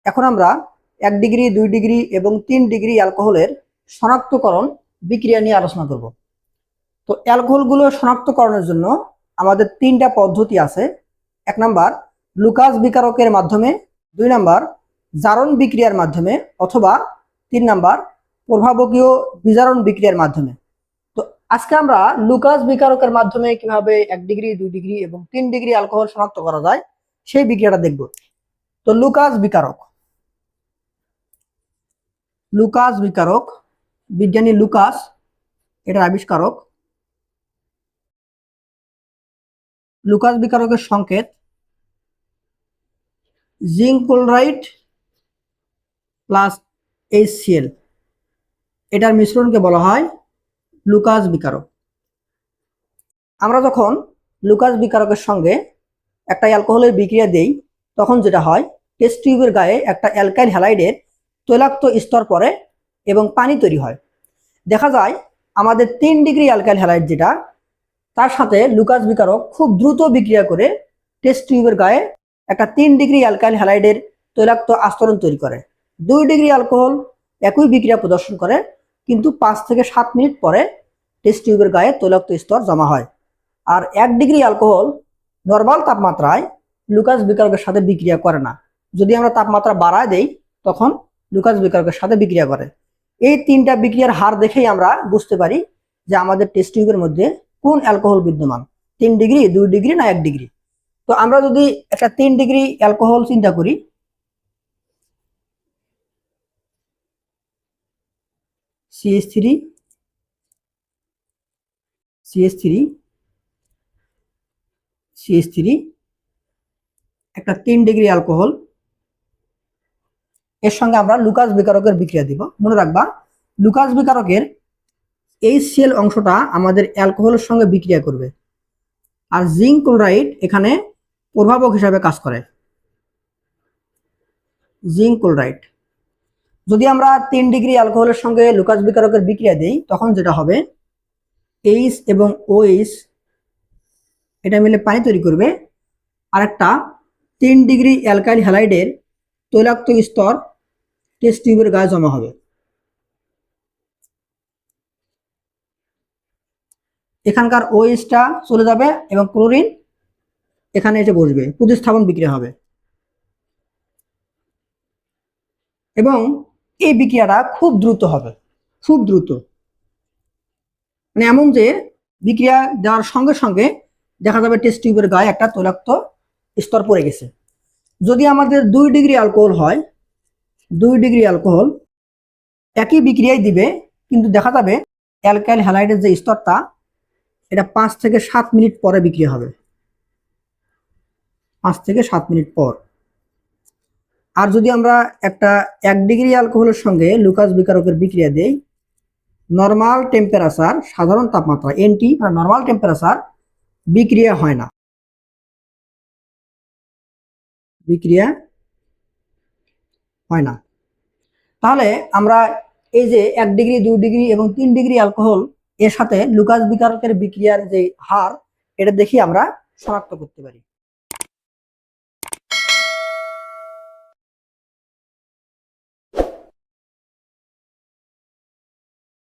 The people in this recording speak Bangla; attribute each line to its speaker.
Speaker 1: এখন আমরা 1 ডিগ্রি 2 ডিগ্রি এবং 3 ডিগ্রি অ্যালকোহলের শনাক্তকরণ বিক্রিয়া নিয়ে আলোচনা করব। তো অ্যালকোহলগুলো শনাক্তকরণের জন্য আমাদের 3টা পদ্ধতি আছে। 1 নাম্বার লুকাস বিকারকের মাধ্যমে, 2 নাম্বার জারণ বিক্রিয়ার মাধ্যমে, অথবা 3 নাম্বার প্রভাবকীয় বিজারণ বিক্রিয়ার মাধ্যমে। তো আজকে আমরা লুকাস বিকারকের মাধ্যমে কিভাবে 1 ডিগ্রি 2 ডিগ্রি এবং 3 ডিগ্রি অ্যালকোহল শনাক্ত করা যায় সেই বিক্রিয়াটা দেখব। তো লুকাস বিকারক বিজ্ঞানী লুকাস এটার আবিষ্কারক। লুকাস বিকারকের সংকেত জিঙ্ক ক্লোরাইড প্লাস HCl, এটার মিশ্রণকে বলা হয় লুকাস বিকারক। আমরা যখন লুকাস বিকারকের সঙ্গে একটা অ্যালকোহলের বিক্রিয়া দেই তখন যেটা হয়, টেস্ট টিউবের গায়ে একটা অ্যালকাইল হ্যালাইডের তৈলাক্ত স্তর পড়ে এবং পানি তৈরি হয়। দেখা যায় আমাদের 3 ডিগ্রি অ্যালকাইল হ্যালাইড যেটা, তার সাথে লুকাস বিকারক খুব দ্রুত বিক্রিয়া করে টেস্ট টিউবের গায়ে একটা 3 ডিগ্রি অ্যালকাইল হ্যালাইডের তৈলাক্ত আস্তরণ তৈরি করে। 2 ডিগ্রি অ্যালকোহল একই বিক্রিয়া প্রদর্শন করে, কিন্তু 5 থেকে 7 মিনিট পরে টেস্ট টিউবের গায়ে তৈলাক্ত স্তর জমা হয়। আর 1 ডিগ্রি অ্যালকোহল নর্মাল তাপমাত্রায় লুকাস বিকারকের সাথে বিক্রিয়া করে না। যদি আমরা তাপমাত্রা বাড়ায় দেই তখন লুকাস বিকারকের সাথে বিক্রিয়া করে। এই 3টা বিক্রিয়ার হার দেখেই আমরা বুঝতে পারি যে আমাদের টেস্ট টিউবের মধ্যে কোন অ্যালকোহল বিদ্যমান, 3 ডিগ্রি 2 ডিগ্রি না 1 ডিগ্রি। তো আমরা যদি একটা 3 ডিগ্রি অ্যালকোহল চিন্তা করি, CH3 একটা 3 ডিগ্রি অ্যালকোহল, এর সঙ্গে আমরা লুকাস বিকারকের বিক্রিয়া দিব। মনে রাখবা, লুকাস বিকারকের HCl অংশটা আমাদের অ্যালকোহলের সঙ্গে বিক্রিয়া করবে, আর জিঙ্ক ক্লোরাইড এখানে প্রভাবক হিসাবে কাজ করে। জিঙ্ক ক্লোরাইড যদি আমরা 3 ডিগ্রি অ্যালকোহলের সঙ্গে লুকাস বিকারকের বিক্রিয়া দেই তখন যেটা হবে, H এবং OH এটা মিলে পানি তৈরি করবে, আর একটা 3 ডিগ্রি অ্যালকাইল হ্যালাইডের তৈলাক্ত স্তর টেস্ট টিউবের গায়ে জমা হবে। এখানকার OHটা চলে যাবে এবং ক্লোরিন এখানে এসে বসবে, প্রতিস্থাপন বিক্রিয়া হবে। এবং এই বিক্রিয়াটা খুব দ্রুত হবে, খুব দ্রুত, মানে এমন যে বিক্রিয়া দেওয়ার সঙ্গে সঙ্গে দেখা যাবে টেস্ট টিউবের গায়ে একটা তৈলাক্ত স্তর পড়ে গেছে। যদি আমাদের 2 ডিগ্রি অ্যালকোহল হয়, 2 ডিগ্রি অ্যালকোহল একই বিক্রিয়ায় দিবে, কিন্তু দেখা যাবে অ্যালকাইল হ্যালাইডের যে স্তরটা এটা 5 থেকে 7 মিনিট পরে বিক্রিয়া হবে, 5 থেকে 7 মিনিট পর। আর যদি আমরা একটা 1 ডিগ্রি অ্যালকোহলের সঙ্গে লুকাস বিকারকের বিক্রিয়া দেই, নর্মাল টেম্পারেচার, সাধারণ তাপমাত্রা NT মানে নর্মাল টেম্পারেচার, বিক্রিয়া হয় না, বিক্রিয়া হয় না। তাহলে আমরা এই যে 1 ডিগ্রি 2 ডিগ্রি এবং 3 ডিগ্রি অ্যালকোহল এর সাথে লুকাস বিকারকের বিক্রিয়ার যে হার, এটা দেখি আমরা শনাক্ত করতে পারি।